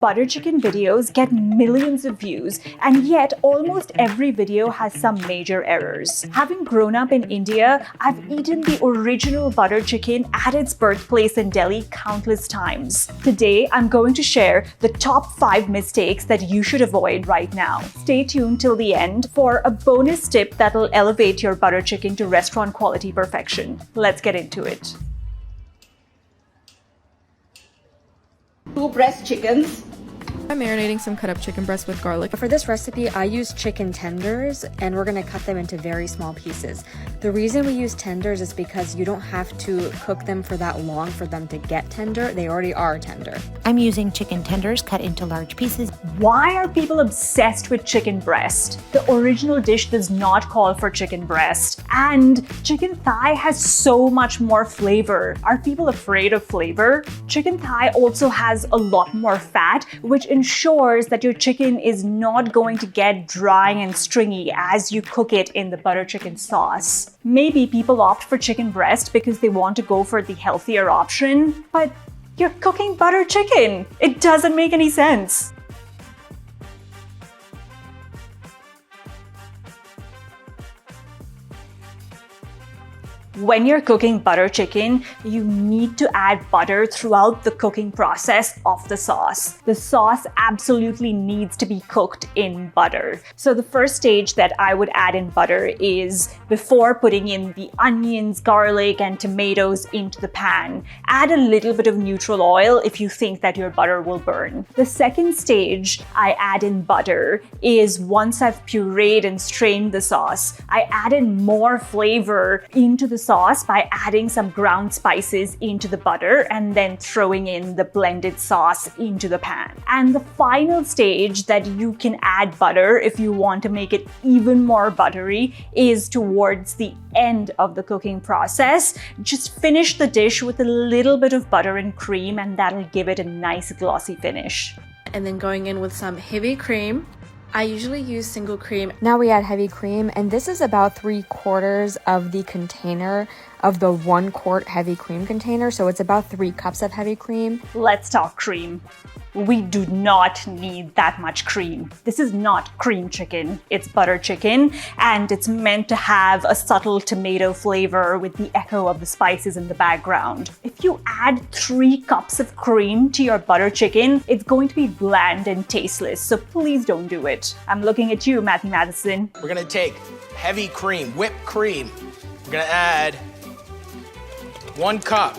Butter chicken videos get millions of views, and yet almost every video has some major errors. Having grown up in India, I've eaten the original butter chicken at its birthplace in Delhi countless times. Today, I'm going to share the top 5 mistakes that you should avoid right now. Stay tuned till the end for a bonus tip that'll elevate your butter chicken to restaurant quality perfection. Let's get into it. 2 breast chickens. I'm marinating some cut up chicken breast with garlic. For this recipe, I use chicken tenders and we're gonna cut them into very small pieces. The reason we use tenders is because you don't have to cook them for that long for them to get tender. They already are tender. I'm using chicken tenders cut into large pieces. Why are people obsessed with chicken breast? The original dish does not call for chicken breast. And chicken thigh has so much more flavor. Are people afraid of flavor? Chicken thigh also has a lot more fat, which ensures that your chicken is not going to get dry and stringy as you cook it in the butter chicken sauce. Maybe people opt for chicken breast because they want to go for the healthier option, but you're cooking butter chicken. It doesn't make any sense. When you're cooking butter chicken, you need to add butter throughout the cooking process of the sauce. The sauce absolutely needs to be cooked in butter. So the first stage that I would add in butter is before putting in the onions, garlic, and tomatoes into the pan. Add a little bit of neutral oil if you think that your butter will burn. The second stage I add in butter is once I've pureed and strained the sauce, I add in more flavor into the sauce by adding some ground spices into the butter and then throwing in the blended sauce into the pan. And the final stage that you can add butter if you want to make it even more buttery is towards the end of the cooking process. Just finish the dish with a little bit of butter and cream and that'll give it a nice glossy finish. And then going in with some heavy cream. I usually use single cream. Now we add heavy cream, and this is about 3/4 of the container of the 1 quart heavy cream container. So it's about 3 cups of heavy cream. Let's talk cream. We do not need that much cream. This is not cream chicken, it's butter chicken, and it's meant to have a subtle tomato flavor with the echo of the spices in the background. If you add 3 cups of cream to your butter chicken, it's going to be bland and tasteless, so please don't do it. I'm looking at you, Matthew Madison. We're gonna take heavy cream, whipped cream. We're gonna add 1 cup.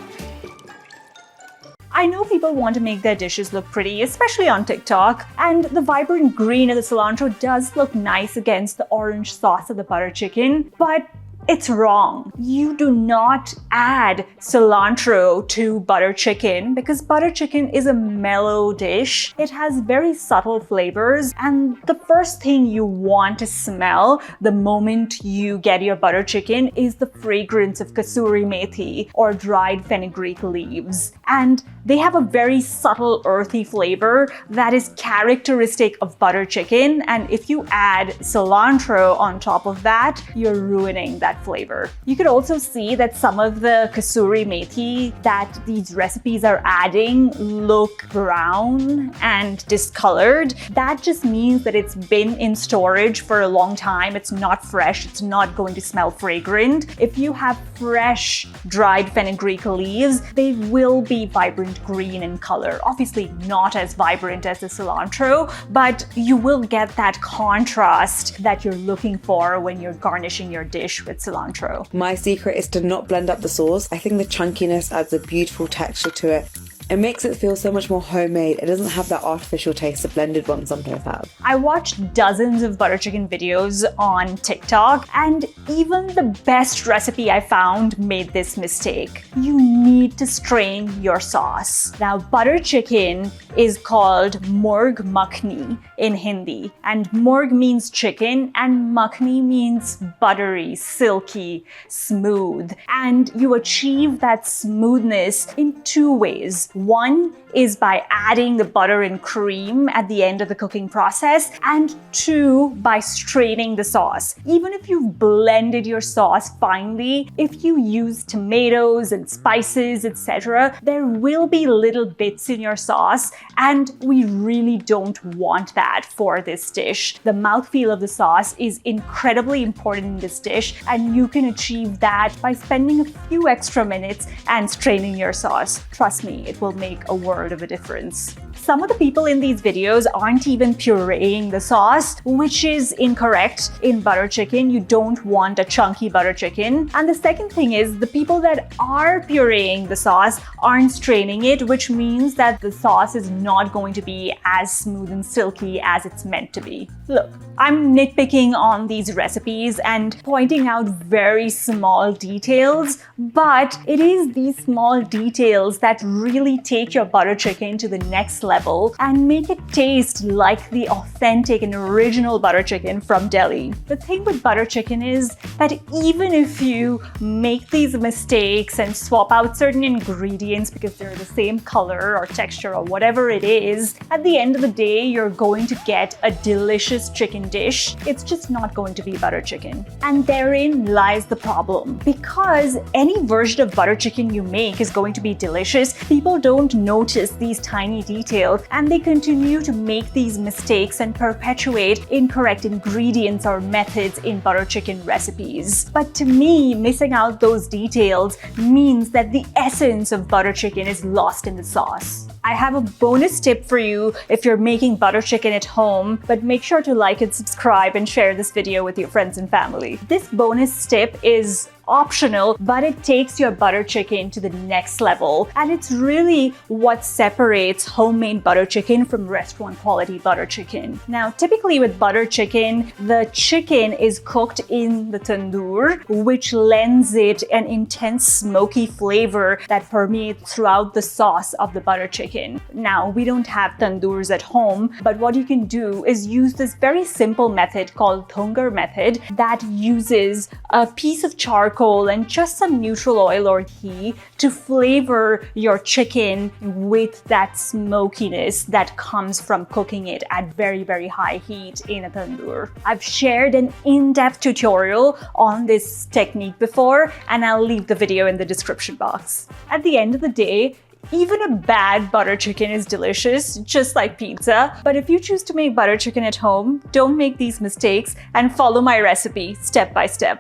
I know people want to make their dishes look pretty, especially on TikTok, and the vibrant green of the cilantro does look nice against the orange sauce of the butter chicken, but it's wrong. You do not add cilantro to butter chicken because butter chicken is a mellow dish. It has very subtle flavors, and the first thing you want to smell the moment you get your butter chicken is the fragrance of kasuri methi or dried fenugreek leaves. And they have a very subtle earthy flavor that is characteristic of butter chicken, and if you add cilantro on top of that, you're ruining that flavor. You could also see that some of the kasuri methi that these recipes are adding look brown and discolored. That just means that it's been in storage for a long time. It's not fresh. It's not going to smell fragrant. If you have fresh dried fenugreek leaves, they will be vibrant green in color. Obviously not as vibrant as the cilantro, but you will get that contrast that you're looking for when you're garnishing your dish with cilantro. My secret is to not blend up the sauce. I think the chunkiness adds a beautiful texture to it. It makes it feel so much more homemade. It doesn't have that artificial taste the blended ones sometimes have. I watched dozens of butter chicken videos on TikTok, and even the best recipe I found made this mistake. You need to strain your sauce. Now, butter chicken is called murg makhni in Hindi, and murg means chicken and makhni means buttery, silky, smooth. And you achieve that smoothness in 2 ways. One is by adding the butter and cream at the end of the cooking process, and 2, by straining the sauce. Even if you've blended your sauce finely, if you use tomatoes and spices, etc., there will be little bits in your sauce, and we really don't want that for this dish. The mouthfeel of the sauce is incredibly important in this dish, and you can achieve that by spending a few extra minutes and straining your sauce. Trust me, it will make a world of a difference. Some of the people in these videos aren't even pureeing the sauce, which is incorrect. In butter chicken, you don't want a chunky butter chicken. And the second thing is, the people that are pureeing the sauce aren't straining it, which means that the sauce is not going to be as smooth and silky as it's meant to be. Look, I'm nitpicking on these recipes and pointing out very small details, but it is these small details that really take your butter chicken to the next level and make it taste like the authentic and original butter chicken from Delhi. The thing with butter chicken is that even if you make these mistakes and swap out certain ingredients because they're the same color or texture or whatever it is, at the end of the day, you're going to get a delicious chicken dish. It's just not going to be butter chicken. And therein lies the problem. Because any version of butter chicken you make is going to be delicious, people don't notice these tiny details and they continue to make these mistakes and perpetuate incorrect ingredients or methods in butter chicken recipes. But to me, missing out those details means that the essence of butter chicken is lost in the sauce. I have a bonus tip for you if you're making butter chicken at home, but make sure to like and subscribe and share this video with your friends and family. This bonus tip is optional, but it takes your butter chicken to the next level. And it's really what separates homemade butter chicken from restaurant quality butter chicken. Now, typically with butter chicken, the chicken is cooked in the tandoor, which lends it an intense smoky flavor that permeates throughout the sauce of the butter chicken. Now, we don't have tandoors at home, but what you can do is use this very simple method called thungar method that uses a piece of charcoal and just some neutral oil or ghee to flavor your chicken with that smokiness that comes from cooking it at very, very high heat in a tandoor. I've shared an in-depth tutorial on this technique before, and I'll leave the video in the description box. At the end of the day, even a bad butter chicken is delicious, just like pizza. But if you choose to make butter chicken at home, don't make these mistakes and follow my recipe step by step.